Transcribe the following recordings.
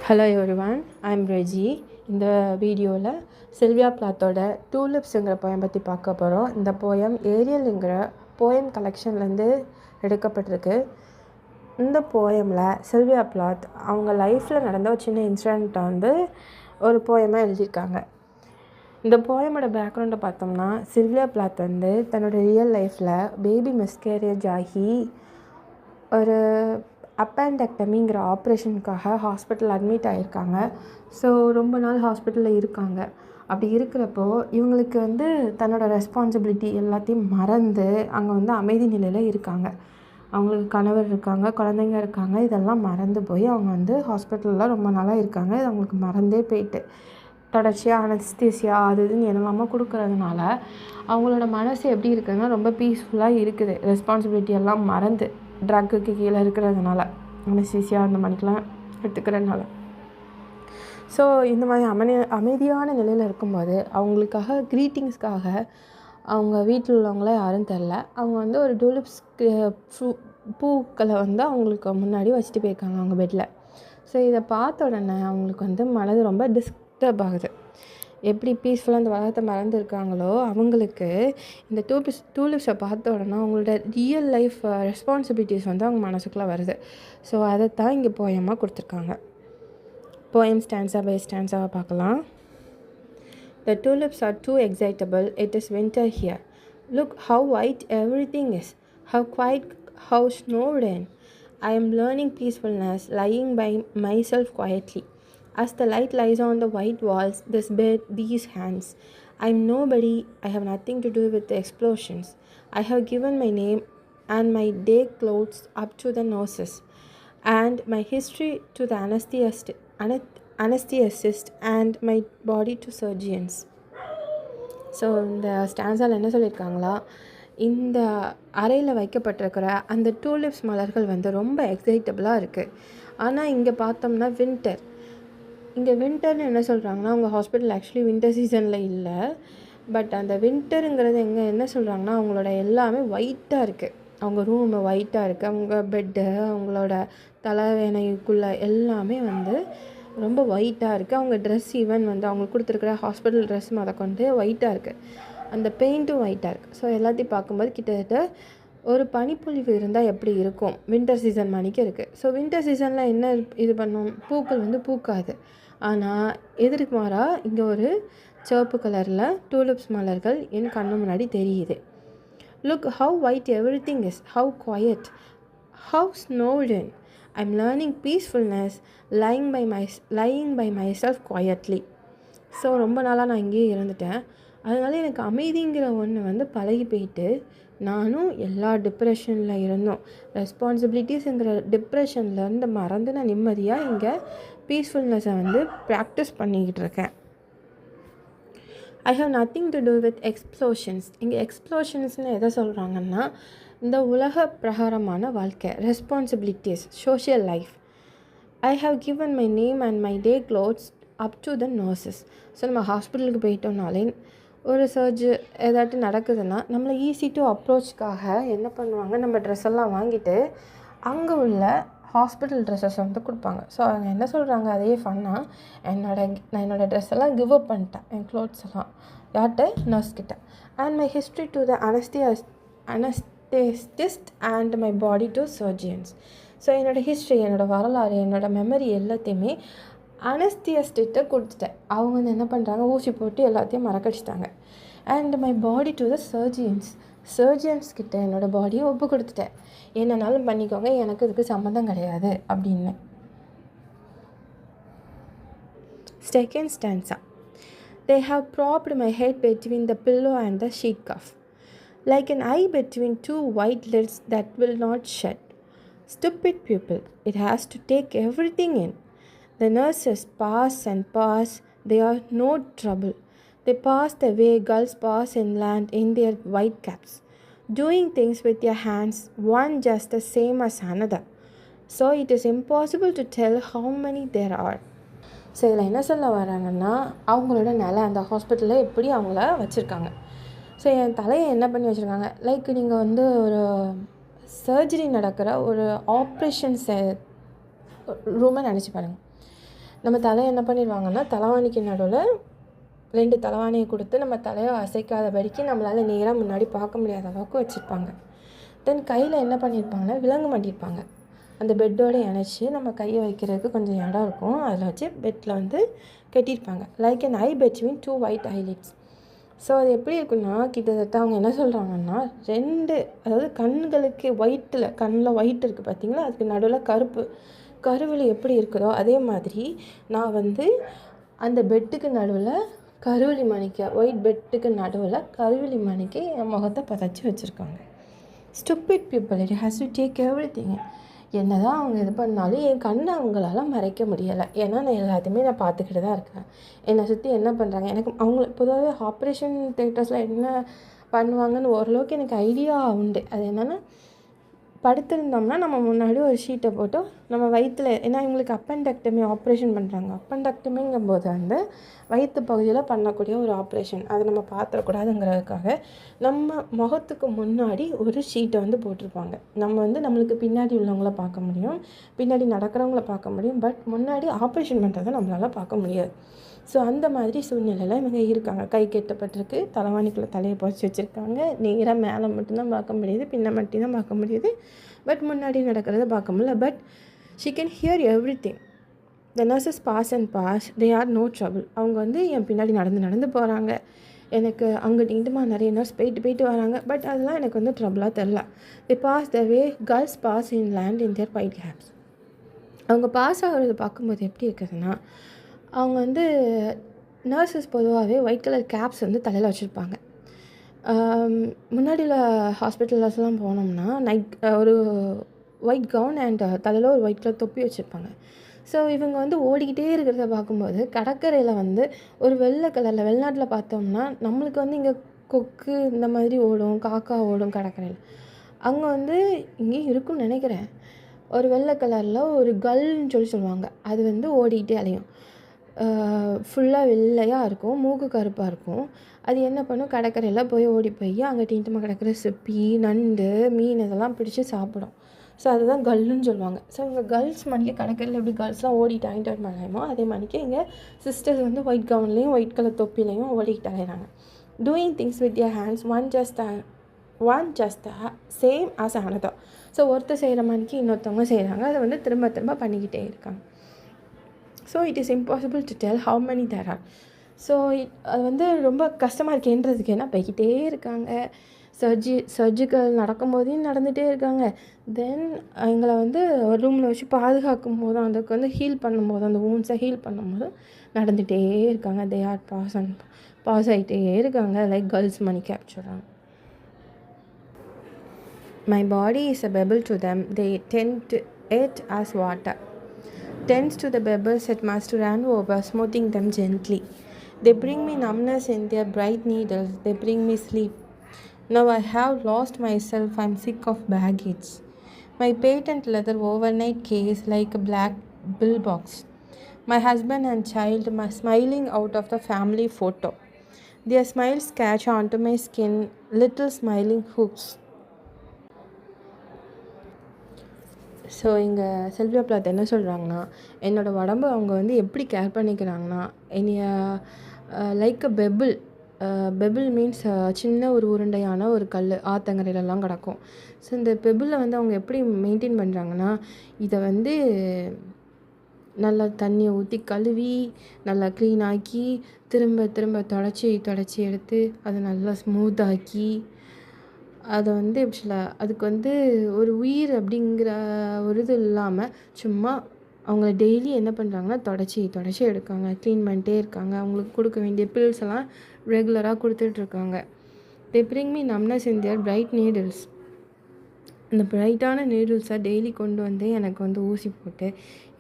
Hello everyone, I'm Reji. இந்த வீடியோவில் Sylvia பிளாத்தோட டூலிப்ஸுங்கிற poem பற்றி பார்க்க போகிறோம். இந்த போயம் ஏரியலுங்கிற போயம் கலெக்ஷன்லேருந்து எடுக்கப்பட்டிருக்கு. இந்த போயமில் சில்வியா பிளாத் அவங்க லைஃப்பில் நடந்த ஒரு சின்ன இன்சிடெண்ட்டை ஒரு போயமாக எழுதியிருக்காங்க. இந்த போயமோட பேக்ரவுண்டை பார்த்தோம்னா, சில்வியா பிளாத் தன்னோட ரியல் லைஃப்பில் பேபி மிஸ்கேரேஜ் ஆகி ஒரு அப்பேண்டக்டமிங்கிற ஆப்ரேஷனுக்காக ஹாஸ்பிட்டல் அட்மிட் ஆகியிருக்காங்க. ஸோ ரொம்ப நாள் ஹாஸ்பிட்டலில் இருக்காங்க. அப்படி இருக்கிறப்போ இவங்களுக்கு தன்னோட ரெஸ்பான்சிபிலிட்டி எல்லாத்தையும் மறந்து அங்கே அமைதி நிலையில் இருக்காங்க. அவங்களுக்கு கணவர் இருக்காங்க, குழந்தைங்க இருக்காங்க. இதெல்லாம் மறந்து போய் அவங்க ஹாஸ்பிட்டலில் ரொம்ப நாளாக இருக்காங்க. இது அவங்களுக்கு மறந்தே போயிட்டு தொடர்ச்சியாக அனஸ்தீசியா அது இதுன்னு என்னெல்லாமோ கொடுக்கறதுனால அவங்களோட மனசு எப்படி இருக்குதுன்னா ரொம்ப பீஸ்ஃபுல்லாக இருக்குது. ரெஸ்பான்சிபிலிட்டி எல்லாம் மறந்து ட்ரக்குக்கு கீழே இருக்கிறதுனால, அனஸ்தீசியா அந்த மாதிரிலாம் எடுத்துக்கிறதுனால. ஸோ இந்த மாதிரி அமைதியான நிலையில் இருக்கும்போது அவங்களுக்காக க்ரீட்டிங்ஸ்க்காக அவங்க வீட்டில் உள்ளவங்கள யாரும் தெரில. அவங்க ஒரு டூலிப்ஸ் பூக்களை அவங்களுக்கு முன்னாடி வச்சுட்டு போயிருக்காங்க அவங்க பெட்டில். ஸோ இதை பார்த்த உடனே அவங்களுக்கு மனது ரொம்ப டிஸ்டர்ப் ஆகுது. எப்படி பீஸ்ஃபுல்லாக இந்த உலகத்தை மறந்துருக்காங்களோ அவங்களுக்கு இந்த டூலிப்ஸை பார்த்த உடனே அவங்களோட ரியல் லைஃப் ரெஸ்பான்சிபிலிட்டிஸ் அவங்க மனசுக்குள்ளே வருது. ஸோ அதைத்தான் இங்கே போயமாக கொடுத்துருக்காங்க. போயம் ஸ்டான்ஸா பை ஸ்டான்ஸாவை பார்க்கலாம். The tulips are too excitable, it is winter here. Look how white everything is, how quiet, how snowed in. I am learning peacefulness, lying by myself quietly. As the light lies on the white walls, this bed, these hands. I am nobody, I have nothing to do with the explosions. I have given my name and my day clothes up to the nurses, and my history to the anesthetist and my body to surgeons. So இந்த ஸ்டான்ஸால் என்ன சொல்லியிருக்காங்களா, இந்த அறையில் வைக்கப்பட்டிருக்கிற அந்த tulips மலர்கள் ரொம்ப எக்ஸைட்டபிளாக இருக்குது. ஆனால் இங்கே பார்த்தோம்னா வின்டர். இங்கே வின்டர்னு என்ன சொல்கிறாங்கன்னா, அவங்க ஹாஸ்பிட்டல் ஆக்சுவலி வின்டர் சீசனில் இல்லை. பட் அந்த வின்டருங்கிறது என்ன சொல்கிறாங்கன்னா, அவங்களோட எல்லாமே ஒயிட்டாக இருக்குது. அவங்க ரூமு ஒயிட்டாக இருக்குது, அவங்க பெட்டு, அவங்களோட தலைவேணைக்குள்ளே எல்லாமே ரொம்ப ஒயிட்டாக இருக்குது. அவங்க ட்ரெஸ் ஈவன் அவங்களுக்கு கொடுத்துருக்குற ஹாஸ்பிட்டல் ட்ரெஸ் ஒயிட்டாக இருக்குது. அந்த பெயிண்ட்டும் ஒயிட்டாக இருக்குது. ஸோ எல்லாத்தையும் பார்க்கும்போது கிட்டத்தட்ட ஒரு பனிப்பொழிவு இருந்தால் எப்படி இருக்கும், வின்டர் சீசன் மணிக்கு இருக்குது. ஸோ வின்டர் சீசனில் என்ன இது பண்ணும், பூக்கள் பூக்காது. ஆனால் எதற்கு மாறாக இங்கே ஒரு சிவப்பு கலரில் டூலிப்ஸ் மலர்கள் என் கண்ணு முன்னாடி தெரியுது. Look how white everything is, how quiet, how snowed in. I am learning peacefulness, lying by my self quietly. So ரொம்ப நாளாக நான் இங்கேயே இருந்துட்டேன். அதனால எனக்கு அமைதிங்கிற ஒன்று பழகி போயிட்டு நானும் எல்லா டிப்ரெஷனில் இருந்தோம், ரெஸ்பான்சிபிலிட்டிஸுங்கிற டிப்ரெஷன்லேருந்து மறந்து நான் நிம்மதியாக இங்கே பீஸ்ஃபுல்னஸை ப்ராக்டிஸ் பண்ணிக்கிட்டு இருக்கேன். I have nothing to do with explosions. இங்கே எக்ஸ்ப்ளோஷன்ஸ்னு எதை சொல்கிறாங்கன்னா, இந்த உலக பிரகாரமான வாழ்க்கை, responsibilities, social life. I have given my name and my day clothes up to the nurses. So நம்ம ஹாஸ்பிட்டலுக்கு போயிட்டோம்னாலே ஒரு ஏதாட்டும் நடக்குதுன்னா நம்மளை ஈஸி டு அப்ரோச்காக என்ன பண்ணுவாங்க, நம்ம ட்ரெஸ் எல்லாம் வாங்கிட்டு அங்கே உள்ள ஹாஸ்பிட்டல் ட்ரெஸ்ஸஸ் கொடுப்பாங்க. ஸோ அவங்க என்ன சொல்கிறாங்க, அதையே ஃபன்னாக நான் என்னோடய ட்ரெஸ் எல்லாம் கிவ் அப் பண்ணிட்டேன், என் க்ளோத்ஸ் எல்லாம் யார்கிட்ட, நர்ஸ்கிட்ட. And my history to the anaesthetist and my body to surgeons. So என்னோடய ஹிஸ்ட்ரி, என்னோடய வரலாறு, என்னோடய மெமரி எல்லாத்தையுமே அனஸ்தியஸ்டிட்ட கொடுத்துட்டேன். அவங்க என்ன பண்ணுறாங்க, ஊசி போட்டு எல்லாத்தையும் மறக்கடிச்சிட்டாங்க. And my body to the surgeons கிட்ட என்னோடய பாடியை ஒப்பு கொடுத்துட்டேன். என்னன்னாலும் பண்ணிக்கோங்க, எனக்கு இதுக்கு சம்மந்தம் கிடையாது அப்படின்னு. Second stanza. They have propped my head between the pillow and the sheet cuff, like an eye between two white lids that will not shut. Stupid people, it has to take everything in. The nurses pass and pass, they are no trouble. They pass the way gulls pass inland in their white caps, doing things with their hands, one just the same as another. So it is impossible to tell how many there are. So இதில் என்ன சொல்ல வராங்கன்னா, அவங்களோட நிலை அந்த ஹாஸ்பிட்டலில் எப்படி அவங்கள வச்சுருக்காங்க. ஸோ என் தலையை என்ன பண்ணி வச்சுருக்காங்க, லைக் நீங்கள் ஒரு சர்ஜரி நடக்கிற ஒரு ஆப்ரேஷன்ஸ் ரூமை நினச்சி பாருங்கள். நம்ம தலையை என்ன பண்ணிடுவாங்கன்னா தலைவாணிக்கு நடுவில் 2 தலைவாணியை கொடுத்து நம்ம தலையை அசைக்காதபடிக்கு நம்மளால் நேராக முன்னாடி பார்க்க முடியாத அளவுக்கு வச்சுருப்பாங்க. தென் கையில் என்ன பண்ணியிருப்பாங்கன்னா விலங்கு மாட்டியிருப்பாங்க. அந்த பெட்டோடு இணைச்சி நம்ம கையை வைக்கிறதுக்கு கொஞ்சம் இடம் இருக்கும், அதில் வச்சு பெட்டில் வந்து கட்டியிருப்பாங்க. Like an eye between 2 white eyelids. So அது எப்படி இருக்குன்னா கிட்டத்தட்ட அவங்க என்ன சொல்கிறாங்கன்னா 2, அதாவது கண்களுக்கு கண்ணில் ஒயிட் இருக்குது பார்த்தீங்களா, அதுக்கு நடுவில் கருவிழி எப்படி இருக்குதோ அதே மாதிரி நான் வந்து அந்த பெட்டுக்கு நடுவில் கருவிழி மணிக்க ஒயிட் பெட்டுக்கு நடுவில் கருவிழி மணிக்க என் முகத்தை பதைச்சி வச்சுருக்காங்க. Stupid people, it has to take everything. என்ன தான் அவங்க இது பண்ணாலும் என் கண்ணை அவங்களால மறைக்க முடியலை. ஏன்னா நான் எல்லாத்தையுமே நான் பார்த்துக்கிட்டு தான் இருக்கேன். என்னை சுற்றி என்ன பண்ணுறாங்க, எனக்கு அவங்க பொதுவாகவே ஆப்ரேஷன் தேட்டர்ஸில் என்ன பண்ணுவாங்கன்னு ஓரளவுக்கு எனக்கு ஐடியா உண்டு. அது என்னென்னா, படுத்திருந்தோம்னா நம்ம முன்னாடி ஒரு ஷீட்டை போட்டு நம்ம வயிற்றில், ஏன்னா இவங்களுக்கு அப்பெண்டக்டமி ஆப்ரேஷன் பண்ணுறாங்க. அப்பெண்டக்டமிங்கும் போது வந்து வயிற்று பகுதியில் பண்ணக்கூடிய ஒரு ஆப்ரேஷன், அதை நம்ம பார்த்துடக்கூடாதுங்கிறதுக்காக நம்ம முகத்துக்கு முன்னாடி ஒரு ஷீட்டை வந்து போட்டிருப்பாங்க. நம்ம வந்து நம்மளுக்கு பின்னாடி உள்ளவங்கள பார்க்க முடியும், பின்னாடி நடக்கிறவங்கள பார்க்க முடியும், பட் முன்னாடி ஆப்ரேஷன் பண்ணுறதை நம்மளால் பார்க்க முடியாது. ஸோ அந்த மாதிரி சூழ்நிலையில் இவங்க இருக்காங்க. கை கெட்டப்பட்டிருக்கு, தலைவாணிக்குள்ளே தலையை புதைச்சி வச்சுருக்காங்க. நேராக மேலே மட்டும்தான் பார்க்க முடியுது, பின்ன மட்டும்தான் பார்க்க முடியுது, பட் முன்னாடி நடக்கிறத பார்க்க முடியல. But she can hear everything. The nurses pass and pass, they are no trouble. அவங்க வந்து என் பின்னாடி நடந்து போகிறாங்க. எனக்கு அங்கிட்டு இங்கிட்டுமா நிறைய நர்ஸ் போயிட்டு வராங்க, பட் அதெல்லாம் எனக்கு வந்து ட்ரபிளாக தெரில. The pass the way girls pass inland in their white caps. அவங்க பாஸ் ஆகிறது பார்க்கும்போது எப்படி இருக்குதுன்னா, அவங்க வந்து நர்சஸ் பொதுவாகவே ஒயிட் கலர் கேப்ஸ் வந்து தலையில் வச்சுருப்பாங்க. முன்னாடியில் ஹாஸ்பிட்டல்ஸ்லாம் போனோம்னா ஒரு ஒயிட் கவுன் அண்ட் தலையில் ஒரு ஒயிட் கலர் தொப்பி வச்சுருப்பாங்க. ஸோ இவங்க வந்து ஓடிக்கிட்டே இருக்கிறத பார்க்கும்போது கடற்கரையில் வந்து ஒரு வெள்ளை கலரில், வெளிநாட்டில் பார்த்தோம்னா நம்மளுக்கு வந்து இங்கே கொக்கு இந்த மாதிரி ஓடும், காக்கா ஓடும் கடற்கரையில். அங்கே வந்து இங்கேயும் இருக்குன்னு நினைக்கிறேன். ஒரு வெள்ளை கலரில் ஒரு கல்ன்னு சொல்லுவாங்க, அது வந்து ஓடிக்கிட்டே அலையும். ஃபுல்லாக வெள்ளையாக இருக்கும், மூக்கு கருப்பாக இருக்கும். அது என்ன பண்ணும், கடற்கரையில் ஓடி போய் அங்கே டீட்டமாக கிடக்கிற சிப்பி, நண்டு, மீன் இதெல்லாம் பிடிச்சி சாப்பிடும். ஸோ அதுதான் கல்லுன்னு சொல்லுவாங்க. ஸோ இங்கே கேர்ள்ஸ் மணிக்கு கடற்கரையில் எப்படி கேர்ள்ஸ்லாம் ஓடிட்டு வாங்கிட்டு வரமாட்டாமோ அதே மாதிரிக்கு இங்கே சிஸ்டர்ஸ் வந்து ஒயிட் கவுன்லேயும் ஒயிட் கலர் தொப்பிலையும் ஓடிக்கிட்டு அலையிறாங்க. Doing things with your hands, one just same as another. So ஒருத்தர் செய்கிற மாதிரிக்கு இன்னொருத்தவங்க செய்கிறாங்க. அதை வந்து திரும்ப பண்ணிக்கிட்டே இருக்காங்க. So it is impossible to tell how many there are. So அது வந்து ரொம்ப கஷ்டமாக இருக்கேன்றதுக்கு என்ன போய்கிட்டே இருக்காங்க. சர்ஜிக்கல் நடக்கும்போதையும் நடந்துகிட்டே இருக்காங்க. தென் எங்களை வந்து ஒரு ரூமில் வச்சு பாதுகாக்கும் போதும், அதுக்கு வந்து ஹீல் பண்ணும்போதும், அந்த வூண்ட்ஸை ஹீல் பண்ணும்போதும் நடந்துகிட்டே இருக்காங்க. தே ஆர் பாஸ் ஆகிட்டே இருக்காங்க, லைக் கேர்ள்ஸ் மணி கேப்சராங்க. My body is a pebble to them. They tend it as water tends to the pebbles it must run over, smoothing them gently. They bring me numbness in their bright needles. They bring me sleep. Now I have lost myself. I'm sick of baggage. My patent leather overnight case like a black bill box. My husband and child smiling out of the family photo. Their smiles catch onto my skin, little smiling hooks. So இங்கே செல்வியா Plath என்ன சொல்கிறாங்கன்னா, என்னோடய உடம்பு அவங்க வந்து எப்படி care பண்ணிக்கிறாங்கன்னா, என்னைய like அ pebble means சின்ன ஒரு உருண்டையான ஒரு கல் ஆத்தங்கரையிலலாம் கிடக்கும். ஸோ இந்த பெபிளில் வந்து அவங்க எப்படி மெயின்டைன் பண்ணுறாங்கன்னா, இதை வந்து நல்லா தண்ணியை ஊற்றி கழுவி நல்லா க்ளீனாக்கி திரும்ப தொடச்சி எடுத்து அதை நல்லா ஸ்மூத்தாக்கி அதை வந்து எப்படி சொல்ல, அதுக்கு வந்து ஒரு உயிர் அப்படிங்கிற ஒரு இது இல்லாமல் சும்மா அவங்க டெய்லி என்ன பண்ணுறாங்கன்னா தொடச்சி எடுக்காங்க, க்ளீன் பண்ணிட்டே இருக்காங்க. அவங்களுக்கு கொடுக்க வேண்டிய பில்ஸ் எல்லாம் ரெகுலராக கொடுத்துட்ருக்காங்க. they bring me numbness in their bright needles. இந்த பிரைட்டான நீடில்ஸை டெய்லி கொண்டு வந்து எனக்கு வந்து ஊசி போட்டு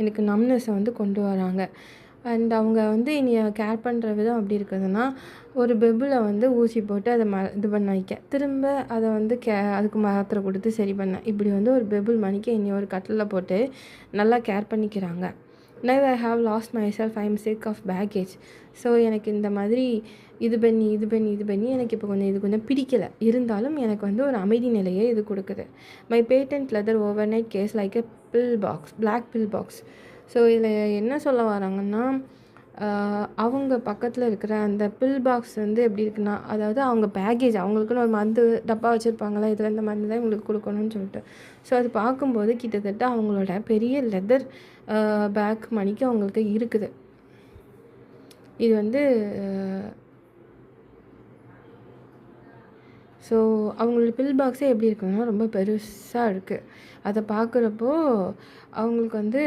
எனக்கு நம்னஸை வந்து கொண்டு வராங்க. அண்ட் அவங்க வந்து என்னைய கேர் பண்ணுற விதம் அப்படி இருக்குதுன்னா, ஒரு பெப்பில் வந்து ஊசி போட்டு அதை இது பண்ண வைக்க, திரும்ப அதை வந்து அதுக்கு மாத்திரை கொடுத்து சரி பண்ண, இப்படி வந்து ஒரு பெப்பிள் மணிக்கு என்னை ஒரு கட்டிலில் போட்டு நல்லா கேர் பண்ணிக்கிறாங்க. Now I have lost myself. I am sick of baggage. So எனக்கு இந்த மாதிரி இது பண்ணி எனக்கு இப்போ இது கொஞ்சம் பிடிக்கலை. இருந்தாலும் எனக்கு வந்து ஒரு அமைதி நிலையை இது கொடுக்குது. My patent leather overnight case like a pill box, black pill box. So இதில் என்ன சொல்ல வராங்கன்னா, அவங்க பக்கத்தில் இருக்கிற அந்த பில் பாக்ஸ் வந்து எப்படி இருக்குன்னா, அதாவது அவங்க பேக்கேஜ் அவங்களுக்குன்னு ஒரு மருந்து டப்பா வச்சுருப்பாங்களா, இதில் இந்த மருந்து தான் இவங்களுக்கு கொடுக்கணும்னு சொல்லிட்டு. ஸோ அது பார்க்கும்போது கிட்டத்தட்ட அவங்களோட பெரிய லெதர் பேக் மணிக்கு அவங்களுக்கு இருக்குது. இது வந்து ஸோ அவங்களோட பில் பாக்ஸே எப்படி இருக்குன்னா ரொம்ப பெருசாக இருக்குது. அதை பார்க்குறப்போ அவங்களுக்கு வந்து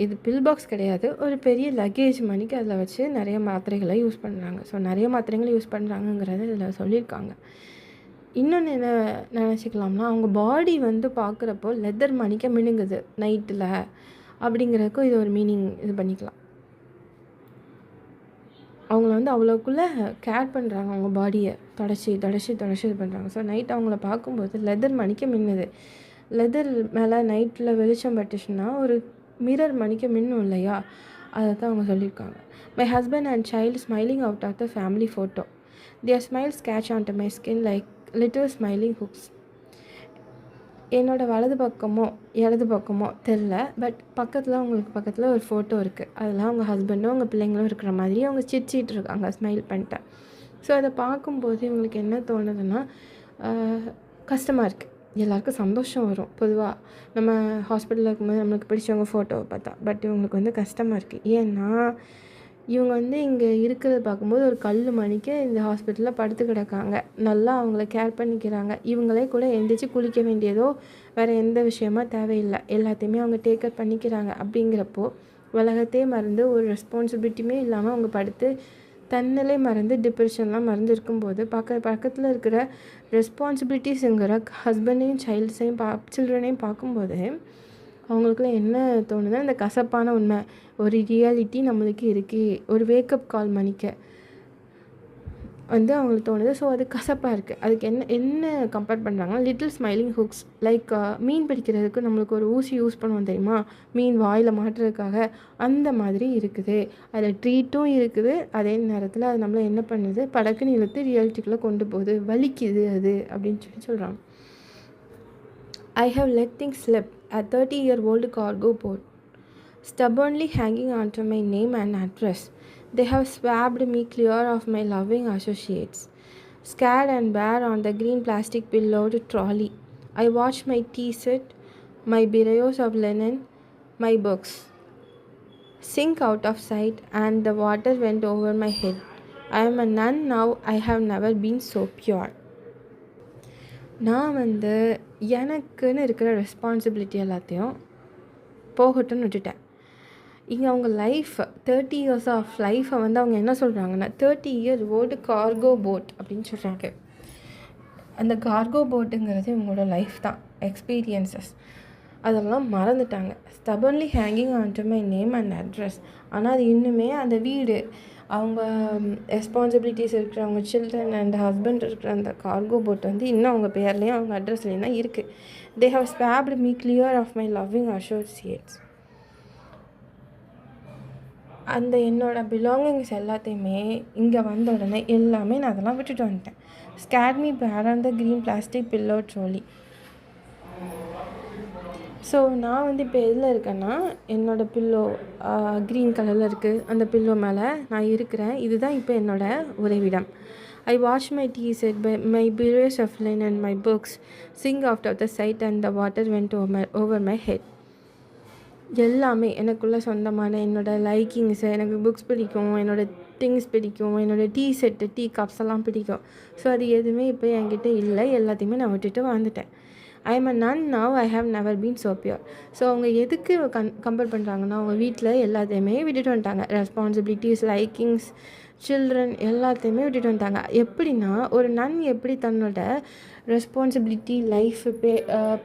இது பில் பாக்ஸ் கிடையாது, ஒரு பெரிய லக்கேஜ் மணிக்கு அதில் வச்சு நிறைய மாத்திரைகளை யூஸ் பண்ணுறாங்க. ஸோ நிறைய மாத்திரைகளை யூஸ் பண்ணுறாங்கங்கிறத இதில் சொல்லியிருக்காங்க. இன்னொன்று என்ன நினச்சிக்கலாம்னா, அவங்க பாடி வந்து பார்க்குறப்போ லெதர் மணிக்க மினுங்குது நைட்டில் அப்படிங்கிறதுக்கும் இது ஒரு மீனிங் இது பண்ணிக்கலாம். அவங்கள வந்து அவ்வளோக்குள்ளே கேர் பண்ணுறாங்க, அவங்க பாடியை தொடச்சி இது பண்ணுறாங்க. ஸோ நைட் அவங்கள பார்க்கும்போது லெதர் மணிக்க மின்னுது. லெதர் மேலே நைட்டில் வெளிச்சம் பட்டுச்சுன்னா ஒரு மிரர் மணிக்க மின்னும் இல்லையா, அதை தான் அவங்க சொல்லியிருக்காங்க. My husband and child smiling out of the family photo. Their smiles catch on to my skin like little smiling hooks. என்னோடய வலது பக்கமோ இடது பக்கமோ தெரில, பட் அவங்களுக்கு பக்கத்தில் ஒரு ஃபோட்டோ இருக்குது. அதில் அவங்க ஹஸ்பண்டும் அவங்க பிள்ளைங்களும் இருக்கிற மாதிரி அவங்க சிரிச்சிட்டு இருக்காங்க, ஸ்மைல் பண்ணிட்டேன். ஸோ அதை பார்க்கும்போது இவங்களுக்கு என்ன தோணுதுன்னா, கஷ்டமாக இருக்குது. எல்லாருக்கும் சந்தோஷம் வரும் பொதுவாக நம்ம ஹாஸ்பிட்டலில் இருக்கும்போது நம்மளுக்கு பிடிச்சவங்க ஃபோட்டோவை பார்த்தா. பட் இவங்களுக்கு வந்து கஷ்டமாக இருக்குது. ஏன்னா இவங்க வந்து இங்கே இருக்கிறத பார்க்கும்போது ஒரு கல் மணிக்கு இந்த ஹாஸ்பிட்டலில் படுத்து கிடக்காங்க. நல்லா அவங்கள கேர் பண்ணிக்கிறாங்க. இவங்களே கூட எந்திரிச்சு குளிக்க வேண்டியதோ வேறு எந்த விஷயமா தேவையில்லை, எல்லாத்தையுமே அவங்க டேக்கர் பண்ணிக்கிறாங்க. அப்படிங்கிறப்போ உலகத்தையே மறந்து ஒரு ரெஸ்பான்சிபிலிட்டியுமே இல்லாமல் அவங்க படுத்து தன்னிலை மறந்து டிப்ரெஷன்லாம் மறந்து இருக்கும்போது பக்கத்தில் இருக்கிற ரெஸ்பான்சிபிலிட்டிஸுங்கிற ஹஸ்பண்டையும் சில்ட்ரனையும் பார்க்கும்போது அவங்களுக்குள்ள என்ன தோணுதுன்னா, இந்த கசப்பான உண்மை, ஒரு ரியாலிட்டி நம்மளுக்கு இருக்குது, ஒரு வேக்கப் கால் மணிக்க வந்து அவங்களுக்கு தோணுது. ஸோ அது கசப்பாக இருக்குது. அதுக்கு என்ன கம்பேர் பண்ணுறாங்கன்னா, லிட்டில் ஸ்மைலிங் ஹுக்ஸ் லைக் மீன் பிடிக்கிறதுக்கு நம்மளுக்கு ஒரு ஊசி யூஸ் பண்ணுவோம் தெரியுமா, மீன் வாயில் மாட்டுறதுக்காக, அந்த மாதிரி இருக்குது. அதில் ட்ரீட்டும் இருக்குது, அதே நேரத்தில் அது நம்மளை என்ன பண்ணுது, படக்குன்னு இழுத்து ரியாலிட்டிக்குள்ளே கொண்டு போகுது, வலிக்குது அது அப்படின்னு சொல்கிறாங்க. I have let things slip, a 30-year-old cargo boat, stubbornly hanging onto my name and address. They have swabbed me clear of my loving associates, scared and bare on the green plastic pillowed trolley. I watched my tea set, my bureaus of linen, my books sink out of sight, and the water went over my head. I am a nun now, I have never been so pure. நான் வந்து எனக்குன்னு இருக்கிற responsibility எல்லாத்தையும் போகட்டும்னு விட்டுட்டேன். இங்கே அவங்க life 30 years of லைஃப்பை வந்து அவங்க என்ன சொல்கிறாங்கன்னா, 30 year old கார்கோ போட் அப்படின்னு சொல்கிறாங்க. அந்த கார்கோ போட்டுங்கிறது இவங்களோட லைஃப் தான், எக்ஸ்பீரியன்சஸ் அதெல்லாம் மறந்துட்டாங்க. Suddenly hanging on to my name and address. ஆனால் அது இன்னுமே அந்த வீடு, அவங்க ரெஸ்பான்சிபிலிட்டிஸ் இருக்கிற அவங்க சில்ட்ரன் அண்ட் ஹஸ்பண்ட் இருக்கிற அந்த கார்கோ போட் வந்து இன்னும் அவங்க பேர்லேயும் அவங்க அட்ரஸ்லேயும் தான் இருக்குது. They have swabbed me clear of my loving associates. அந்த என்னோடய பிலாங்கிங்ஸ் எல்லாத்தையுமே இங்கே வந்த உடனே எல்லாமே நான் அதெல்லாம் விட்டுட்டு வந்துட்டேன். ஸ்கேட் மீ பேர் on the green plastic pillow trolley. So நான் வந்து இப்போ எதில் இருக்கேன்னா, என்னோடய பில்லோ க்ரீன் கலரில் இருக்குது, அந்த பில்லோ மேலே நான் இருக்கிறேன். இதுதான் இப்போ என்னோடய உறைவிடம். I wash my tea set by my bureaus of linen and my books sink out of the sight and the water went over my head. எல்லாமே எனக்குள்ளே சொந்தமான என்னோடய லைக்கிங்ஸு, எனக்கு புக்ஸ் பிடிக்கும், என்னோடய திங்ஸ் பிடிக்கும், என்னோடய டீ செட்டு டீ கப்ஸ் எல்லாம் பிடிக்கும். ஸோ அது எதுவுமே இப்போ என்கிட்ட இல்லை, எல்லாத்தையுமே நான் விட்டுட்டு வந்துட்டேன். I am a nun now, I have never been so pure. So அவங்க எதுக்கு கம்பேர் பண்ணுறாங்கன்னா, அவங்க வீட்டில் எல்லாத்தையுமே விட்டுட்டு வந்துட்டாங்க. ரெஸ்பான்சிபிலிட்டிஸ், லைக்கிங்ஸ், சில்ட்ரன் எல்லாத்தையுமே விட்டுட்டு வந்துட்டாங்க. எப்படின்னா, ஒரு நன் எப்படி தன்னோட ரெஸ்பான்சிபிலிட்டி, லைஃப்,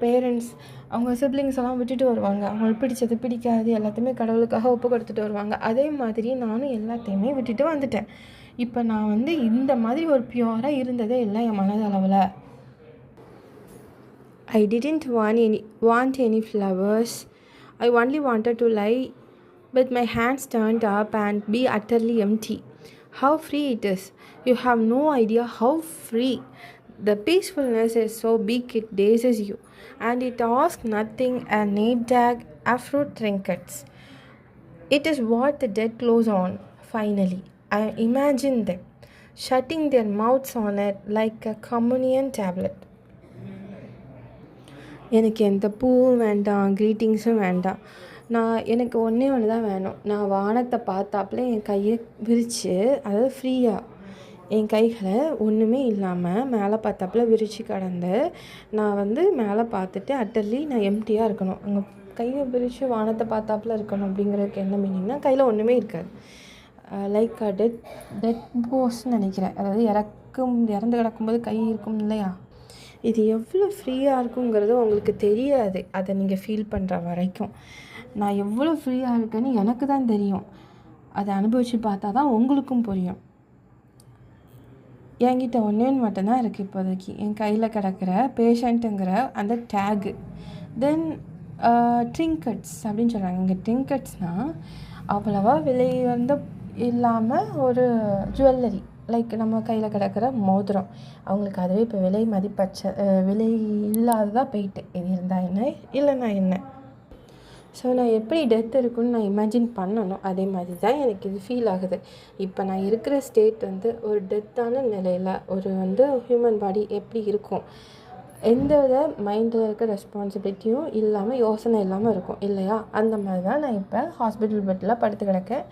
பேரண்ட்ஸ், அவங்க சிப்ளிங்ஸ் எல்லாம் விட்டுட்டு வருவாங்க, அவங்களுக்கு பிடிச்சது பிடிக்காது எல்லாத்தையுமே கடவுளுக்காக ஒப்பு கொடுத்துட்டு வருவாங்க. அதே மாதிரி நானும் எல்லாத்தையுமே விட்டுட்டு வந்துட்டேன். இப்போ நான் வந்து இந்த மாதிரி ஒரு பியூராக இருந்ததே இல்லை என் மனதளவில். I didn't want any flowers. I only wanted to lie with my hands turned up and be utterly empty. How free it is. You have no idea how free. The peacefulness is so big it dazes you, and it asks nothing, a name tag, afro trinkets. It is what the dead close on, finally. I imagine them, shutting their mouths on it like a communion tablet. எனக்கு எந்த பூவும் வேண்டாம், க்ரீட்டிங்ஸும் வேண்டாம். எனக்கு ஒன்றே ஒன்று தான் வேணும். நான் வானத்தை பார்த்தாப்புல என் கையை விரித்து, அதாவது ஃப்ரீயாக என் கைகளை ஒன்றுமே இல்லாமல் மேலே பார்த்தாப்புல விரித்து கடந்து நான் மேலே பார்த்துட்டு அட்டர்லி நான் எம்டியாக இருக்கணும். அங்கே கையை விரித்து வானத்தை பார்த்தாப்புல இருக்கணும் அப்படிங்கிறதுக்கு என்ன மீனிங்னா கையில் ஒன்றுமே இருக்காது. லைக் டெட் போஸ்ன்னு நினைக்கிறேன். அதாவது இறந்து கிடக்கும்போது கை இருக்கும் இல்லையா, இது எவ்வளோ ஃப்ரீயாக இருக்குங்கிறது உங்களுக்கு தெரியாது. அதை நீங்கள் ஃபீல் பண்ணுற வரைக்கும் நான் எவ்வளோ ஃப்ரீயாக இருக்கேன்னு எனக்கு தான் தெரியும். அதை அனுபவித்து பார்த்தா தான் உங்களுக்கும் புரியும். என்கிட்ட ஒன்றே மட்டும்தான் இருக்குது இப்போதைக்கு, என் கையில் கிடக்கிற பேஷண்ட்டுங்கிற அந்த டேகு. தென் ட்ரிங்கட்ஸ் அப்படின்னு சொல்கிறாங்க. இங்கே ட்ரிங்கட்ஸ்னால் அவ்வளவா விலை இல்லாமல் ஒரு ஜுவல்லரி, லைக் நம்ம கையில் கிடக்கிற மோதிரம். அவங்களுக்கு அதுவே இப்போ விலை இல்லாததாக போயிட்டு, இது இருந்தால் என்ன இல்லைன்னா என்ன. ஸோ நான் எப்படி டெத் இருக்குன்னு நான் இமேஜின் பண்ணணும். அதே மாதிரி தான் எனக்கு இது ஃபீல் ஆகுது. இப்போ நான் இருக்கிற ஸ்டேட் ஒரு டெத்தான நிலையில் ஒரு ஹியூமன் பாடி எப்படி இருக்கும், எந்த வித மைண்டில் இருக்க ரெஸ்பான்சிபிலிட்டியும் இல்லாமல், யோசனை இல்லாமல் இருக்கும் இல்லையா, அந்த மாதிரி தான் நான் இப்போ ஹாஸ்பிட்டல் பெட்டில் படுத்து கிடக்கேன்.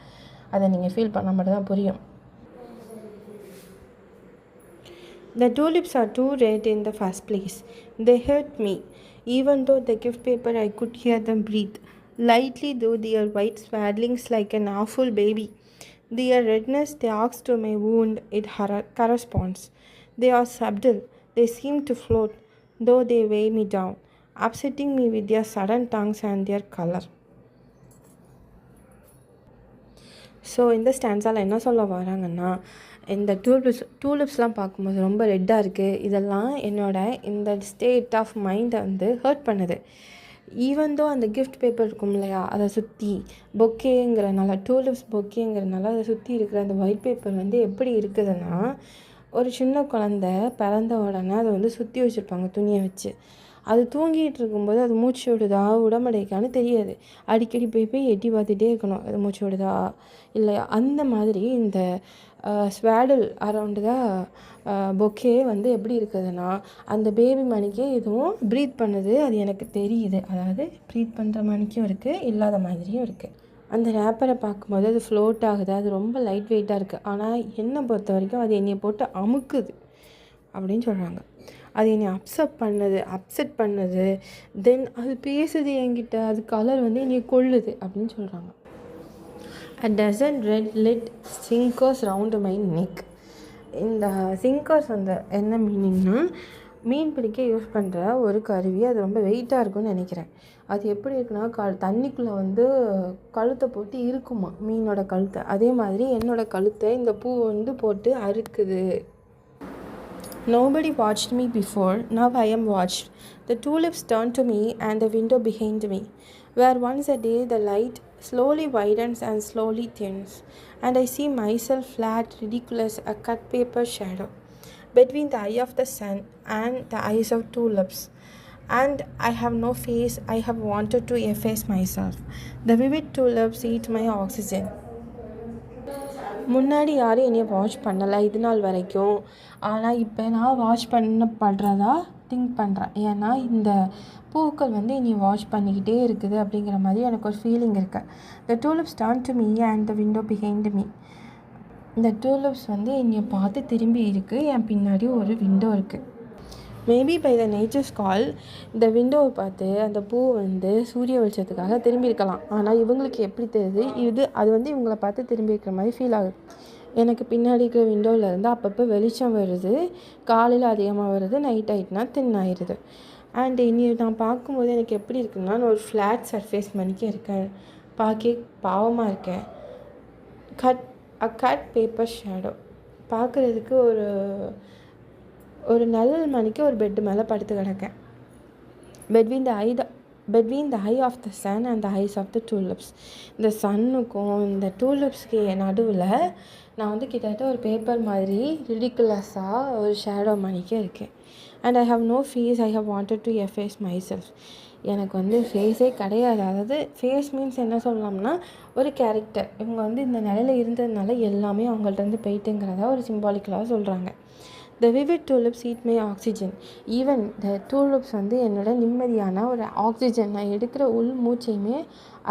அதை நீங்கள் ஃபீல் பண்ண மட்டும் தான் புரியும். The tulips are too red in the first place. They hurt me. Even though the gift paper I could hear them breathe. Lightly though their white swaddlings like an awful baby. Their redness talks to my wound, it corresponds. They are subtle. They seem to float, though they weigh me down, upsetting me with their sudden tongues and their color. So இந்த ஸ்டான்ஸால் என்ன சொல்ல வராங்கன்னா, இந்த டூலிப்ஸ்லாம் பார்க்கும்போது ரொம்ப ரெட்டாக இருக்குது, இதெல்லாம் இந்த ஸ்டேட் ஆஃப் மைண்டை ஹர்ட் பண்ணுது. ஈவன் தோ அந்த கிஃப்ட் பேப்பர் இருக்கும் இல்லையா, அதை சுற்றி பொக்கேங்கிறனால, டூலிப்ஸ் பொக்கேங்கிறனால அதை சுற்றி இருக்கிற அந்த ஒயிட் பேப்பர் எப்படி இருக்குதுன்னா, ஒரு சின்ன குழந்த பிறந்த உடனே அதை சுற்றி வச்சுருப்பாங்க துணியை வச்சு. அது தூங்கிட்டு இருக்கும்போது அது மூச்சு விடுதா உடம்படைக்கான்னு தெரியாது. அடிக்கடி போய் எட்டி பார்த்துட்டே இருக்கணும், அது மூச்சு விடுதா இல்லையா. அந்த மாதிரி இந்த ஸ்வாடல் அரவுண்டு தான் பொக்கே எப்படி இருக்குதுன்னா, அந்த பேபி மணிக்கே இதுவும் ப்ரீத் பண்ணுது, அது எனக்கு தெரியுது. அதாவது ப்ரீத் பண்ணுற மணிக்கும் இருக்குது, இல்லாத மாதிரியும் இருக்குது. அந்த ரேப்பரை பார்க்கும்போது அது ஃப்ளோட் ஆகுது, அது ரொம்ப லைட் வெயிட்டாக இருக்குது. ஆனால் என்னை பொறுத்த வரைக்கும் அது என்னை போட்டு அமுக்குது அப்படின்னு சொல்கிறாங்க. அது என்னை அப்செட் பண்ணுது. தென் அது பேசுது என்கிட்ட, அது கலர் என்னை கொள்ளுது அப்படின்னு சொல்கிறாங்க. A dozen red lit sinkers round my neck. இந்த சிங்கர்ஸ் என்ன மீனிங்னா, மீன் பிடிக்க யூஸ் பண்ணுற ஒரு கருவி. அது ரொம்ப வெயிட்டாக இருக்கும்னு நினைக்கிறேன். அது எப்படி இருக்குன்னா, தண்ணிக்குள்ளே கழுத்தை போட்டு இருக்குமா மீனோட கழுத்தை. அதே மாதிரி என்னோடய கழுத்தை இந்த பூ போட்டு அறுக்குது. Nobody watched me before, now I am watched. The tulips turn to me and the window behind me, where once a day the light slowly widens and slowly thins, and I see myself flat, ridiculous, a cut paper shadow, between the eye of the sun and the eyes of tulips. And I have no face, I have wanted to efface myself. The vivid tulips eat my oxygen. முன்னாடி யாரும் என்னைய watch பண்ணலை இது நாள் வரைக்கும். ஆனால் இப்போ நான் வாட்ச் பண்ணுறதா திங்க் பண்ணுறேன். ஏன்னா இந்த பூக்கள் என்னை வாட்ச் பண்ணிக்கிட்டே இருக்குது அப்படிங்கிற மாதிரி எனக்கு ஒரு ஃபீலிங் இருக்குது. The tulips turn to me and the window behind me. இந்த டூலிப்ஸ் என்னை பார்த்து திரும்பி இருக்குது, என் பின்னாடி ஒரு விண்டோ இருக்குது. Maybe by the nature's call இந்த விண்டோவை பார்த்து அந்த பூ சூரிய வெளிச்சத்துக்காக திரும்பி இருக்கலாம். ஆனால் இவங்களுக்கு எப்படி தெரியுது, அது இவங்களை பார்த்து திரும்பி இருக்கிற மாதிரி ஃபீல் ஆகுது. எனக்கு பின்னாடி இருக்கிற விண்டோவிலேருந்து அப்பப்போ வெளிச்சம் வருது, காலையில் அதிகமாக வருது, நைட் ஆகிட்டுனா தின் ஆயிடுது. அண்ட் இனி நான் பார்க்கும்போது எனக்கு எப்படி இருக்குன்னா, நான் ஒரு ஃப்ளாட் சர்ஃபேஸ் மணிக்கே இருக்கேன், பார்க்க பாவமாக இருக்கேன். கட் பேப்பர் ஷேடோ பார்க்குறதுக்கு ஒரு நல்ல மணிக்கு ஒரு பெட்டு மேலே படுத்து கிடக்கேன். between the eye of the sun and the eyes of the tulips. இந்த சன்னுக்கும் இந்த டூலிப்ஸ்க்கு நடுவில் நான் கிட்டத்தட்ட ஒரு பேப்பர் மாதிரி ரிடிகுலஸாக ஒரு ஷேடோ மணிக்கே இருக்கேன். And I have no faces, I have wanted to efface my self. எனக்கு வந்து ஃபேஸே கிடையாது. அதாவது ஃபேஸ் மீன்ஸ் என்ன சொல்லலாம்னா ஒரு கேரக்டர். இவங்க வந்து இந்த நிலையில் இருந்ததுனால எல்லாமே அவங்கள்ட்ட போயிட்டுங்கிறத ஒரு சிம்பாலிக்கலாக சொல்கிறாங்க. The vivid tulips eat my oxygen. Even the tulips வந்து என்னோட நிம்மதியான ஒரு ஆக்சிஜன், நான் எடுக்கிற உள் மூச்சையுமே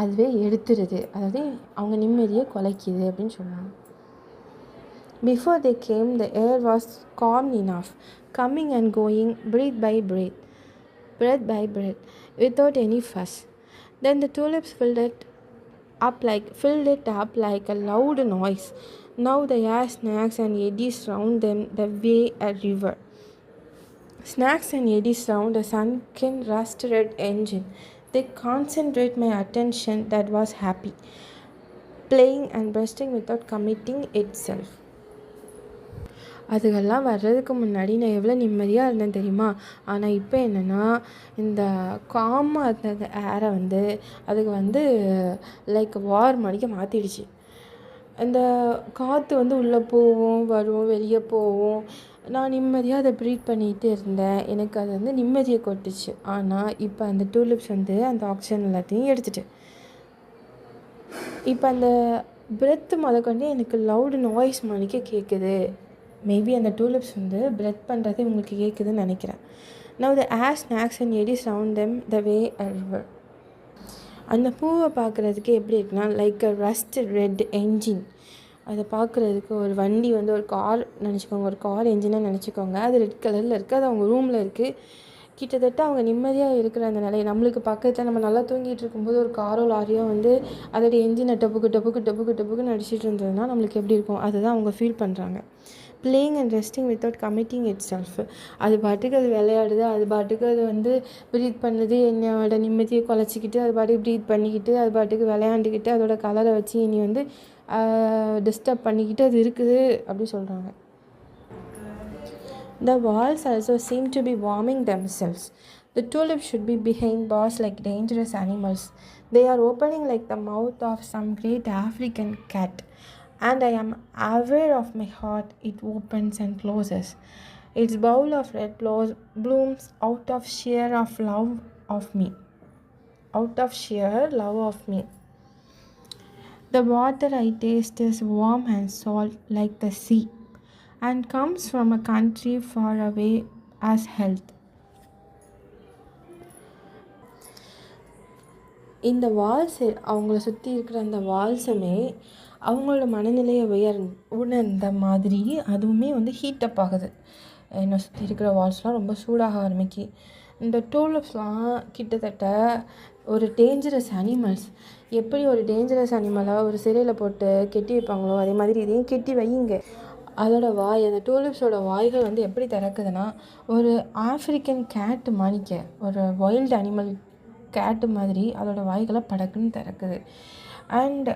அதுவே எடுத்துருது. அதாவது அவங்க நிம்மதியை குலைக்குது அப்படின்னு சொன்னாங்க. Before they came, the air was calm enough, coming and going, breath by breath, without any fuss. Then the tulips filled it up like a loud noise. Now the air snacks and eddies round them the way a river. Snacks and eddies round a sunken rust-red engine. They concentrate my attention that was happy, playing and bursting without committing itself. அதுக்கெல்லாம் வர்றதுக்கு முன்னாடி நான் எவ்வளோ நிம்மதியாக இருந்தேன் தெரியுமா? ஆனால் இப்போ என்னென்னா இந்த காமாக இருந்த ஏரை வந்து அதுக்கு வந்து லைக் வார் மணிக்கு மாற்றிடுச்சு. அந்த காற்று வந்து உள்ளே போகும் வரும் வெளியே போகும். நான் நிம்மதியாக அதை ப்ரீத் பண்ணிகிட்டே இருந்தேன். எனக்கு அது வந்து நிம்மதியை கொட்டுச்சு. ஆனால் இப்போ அந்த டூலிப்ஸ் வந்து அந்த ஆக்சிஜன் எல்லாத்தையும் எடுத்துட்டு இப்போ அந்த பிரெத்து முதற்கொண்டு எனக்கு லவுடு நாய்ஸ் மணிக்கு கேட்குது. மேபி அந்த டூலிப்ஸ் வந்து பிரெத் பண்ணுறது உங்களுக்கு கேட்குதுன்னு நினைக்கிறேன். Now the air snacks and eddies round them the way a river. அந்த பூவை பார்க்குறதுக்கு எப்படி இருக்குன்னா லைக் அ ரஸ்ட் ரெட் என்ஜின். அதை பார்க்குறதுக்கு ஒரு வண்டி வந்து ஒரு கார் நினச்சிக்கோங்க, ஒரு கார் என்ஜினாக நினச்சிக்கோங்க. அது ரெட் கலரில் இருக்குது. அது அவங்க ரூமில் இருக்குது. கிட்டத்தட்ட அவங்க நிம்மதியாக இருக்கிற அந்த நிலை. நம்மளுக்கு பக்கத்தில் நம்ம நல்லா தூங்கிட்டு இருக்கும்போது ஒரு காரோ லாரியோ வந்து அதோடைய என்ஜினை டப்புக்கு அடிச்சிட்டு இருந்ததுன்னா நம்மளுக்கு எப்படி இருக்கும்? அதுதான் அவங்க ஃபீல் பண்ணுறாங்க. Playing and resting without committing itself. அது பாட்டுக்கு அது விளையாடுது, அது பாட்டுக்கு அது வந்து ப்ரீத் பண்ணுது, என்னோட நிம்மதியை குலைச்சிக்கிட்டு அது பாட்டுக்கு ப்ரீத் பண்ணிக்கிட்டு அது பாட்டுக்கு விளையாண்டுக்கிட்டு அதோட கலரை வச்சு இனி வந்து டிஸ்டர்ப் பண்ணிக்கிட்டு அது இருக்குது அப்படி சொல்கிறாங்க. The walls also seem to be warming themselves. The tulips should be behind bars like dangerous animals. They are opening like the mouth of some great African cat. And I am aware of my heart. It opens and closes. Its bowl of red blooms out of sheer love of me. The water I taste is warm and salt like the sea, and comes from a country far away as health. இந்த Waals அவங்கள சுற்றி இருக்கிற அந்த வால்ஸுமே அவங்களோட மனநிலையை உணர்ந்த மாதிரி அதுவுமே வந்து ஹீட்டப் ஆகுது. என்னை சுற்றி இருக்கிற வால்ஸ்லாம் ரொம்ப சூடாக ஆரம்பிக்கு. இந்த டூலிப்ஸ்லாம் கிட்டத்தட்ட ஒரு டேஞ்சரஸ் அனிமல்ஸ். எப்படி ஒரு டேஞ்சரஸ் அனிமலாக ஒரு சிறையில் போட்டு கெட்டி வைப்பாங்களோ அதே மாதிரி இதையும் கெட்டி வையுங்க. அதோட வாய், அந்த டூலிப்ஸோட வாய்கள் வந்து எப்படி திறக்குதுன்னா ஒரு ஆஃப்ரிக்கன் கேட்டு மாணிக்க, ஒரு வைல்டு அனிமல் கேட்டு மாதிரி அதோட வாய்களை படக்குன்னு திறக்குது. அண்ட்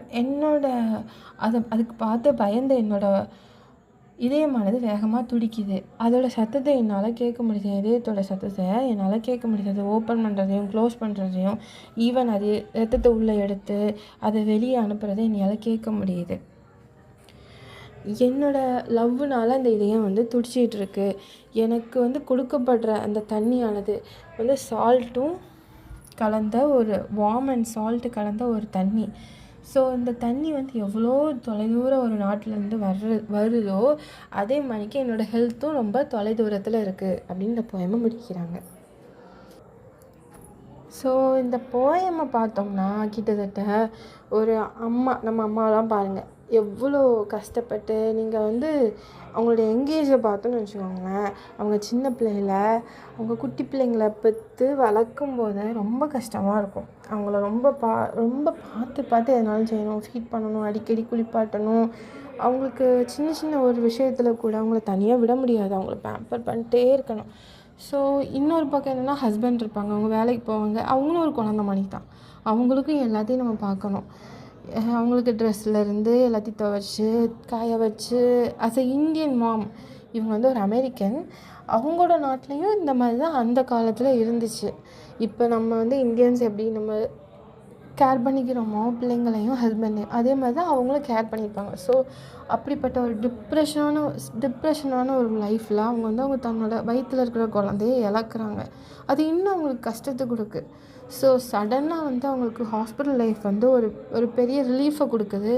அதுக்கு பார்த்து பயந்து என்னோட இதயமானது வேகமாக துடிக்குது. அதோட சத்தத்தை என்னால் கேட்க முடியுது. இதயத்தோட சத்தத்தை என்னால் கேட்க முடியுது. ஓப்பன் பண்ணுறதையும் க்ளோஸ் பண்ணுறதையும் ஈவன் அது ரத்தத்தை உள்ளே எடுத்து அதை வெளியே அனுப்புறதை என்னால் கேட்க முடியுது. என்னோடய லவ்னால் அந்த இதயம் வந்து துடிச்சிக்கிட்டு இருக்கு. எனக்கு வந்து கொடுக்கப்படுற அந்த தண்ணியானது வந்து சால்ட்டும் கலந்த ஒரு வார்ம் அண்ட் சால்ட்டு கலந்த ஒரு தண்ணி. ஸோ இந்த தண்ணி வந்து எவ்வளோ தொலைதூர ஒரு நாட்டிலேருந்து வருதோ அதே மாதிரிக்கு என்னோடய ஹெல்த்தும் ரொம்ப தொலைதூரத்தில் இருக்குது அப்படின்னு இந்த போயமை முடிக்கிறாங்க. ஸோ இந்த போயமை பார்த்தோம்னா கிட்டத்தட்ட ஒரு நம்ம அம்மாலாம் பாருங்கள் எவ்வளோ கஷ்டப்பட்டு நீங்கள் வந்து அவங்களுடைய எங்கேஜை பார்த்தோன்னு வச்சுக்கோங்களேன். அவங்க சின்ன பிள்ளைங்கள அவங்க குட்டி பிள்ளைங்கள பெற்று வளர்க்கும் போது ரொம்ப கஷ்டமாக இருக்கும். அவங்கள ரொம்ப பார்த்து எதனாலும் செய்யணும், ஃபீட் பண்ணணும், அடிக்கடி குளிப்பாட்டணும். அவங்களுக்கு சின்ன ஒரு விஷயத்தில் கூட அவங்கள தனியாக விட முடியாது. அவங்கள பேம்பர் பண்ணிட்டே இருக்கணும். ஸோ இன்னொரு பக்கம் என்னென்னா ஹஸ்பண்ட் இருப்பாங்க, அவங்க வேலைக்கு போவாங்க. அவங்களும் ஒரு குழந்த மாதிரி தான். அவங்களுக்கும் எல்லாத்தையும் நம்ம பார்க்கணும். அவங்களுக்கு ட்ரெஸ்லேருந்து எல்லாத்தையும் துவைச்சி காய வச்சு அஸ் அ இந்தியன் மாம். இவங்க வந்து ஒரு அமெரிக்கன். அவங்களோட நாட்டிலையும் இந்த மாதிரி தான் அந்த காலத்தில் இருந்துச்சு. இப்போ நம்ம வந்து இந்தியன்ஸ் எப்படி நம்ம கேர் பண்ணிக்கிறோமோ பிள்ளைங்களையும் ஹஸ்பண்டையும், அதே மாதிரி தான் அவங்களும் கேர் பண்ணியிருப்பாங்க. ஸோ அப்படிப்பட்ட ஒரு டிப்ரெஷனான ஒரு லைஃப்பில் அவங்க வந்து அவங்க தன்னோட வயிற்றில் இருக்கிற குழந்தைய இழக்கிறாங்க. அது இன்னும் அவங்களுக்கு கஷ்டத்தை கொடுக்கு. ஸோ சடனாக வந்து அவங்களுக்கு ஹாஸ்பிட்டல் லைஃப் வந்து ஒரு ஒரு பெரிய ரிலீஃபை கொடுக்குது.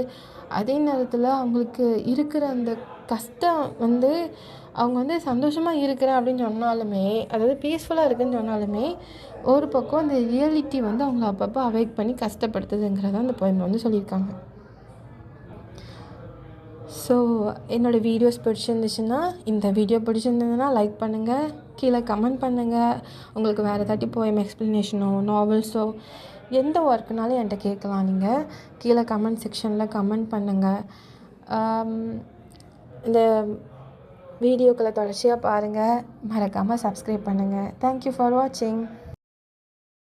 அதே நேரத்தில் அவங்களுக்கு இருக்கிற அந்த கஷ்டம் வந்து அவங்க வந்து சந்தோஷமாக இருக்கிறேன் அப்படின்னு சொன்னாலுமே, அதாவது பீஸ்ஃபுல்லாக இருக்குன்னு சொன்னாலுமே, ஒரு பக்கம் அந்த ரியாலிட்டி வந்து அவங்கள அப்பப்போ அவேக் பண்ணி கஷ்டப்படுத்துதுங்கிறத அந்த போயமில் வந்து சொல்லியிருக்காங்க. ஸோ என்னோடய வீடியோஸ் பிடிச்சிருந்துச்சுன்னா, இந்த வீடியோ பிடிச்சிருந்ததுன்னா லைக் பண்ணுங்கள், கீழே கமெண்ட் பண்ணுங்கள். உங்களுக்கு வேறு ஏதாட்டி போயம் எக்ஸ்ப்ளனேஷனோ நாவல்ஸோ எந்த ஒர்க்குனாலும் என்கிட்ட கேட்கலாம். நீங்கள் கீழே கமெண்ட் செக்ஷனில் கமெண்ட் பண்ணுங்கள். இந்த வீடியோக்களை தொடர்ச்சியாக பாருங்கள். மறக்காமல் சப்ஸ்கிரைப் பண்ணுங்கள். தேங்க்யூ ஃபார் வாட்சிங்.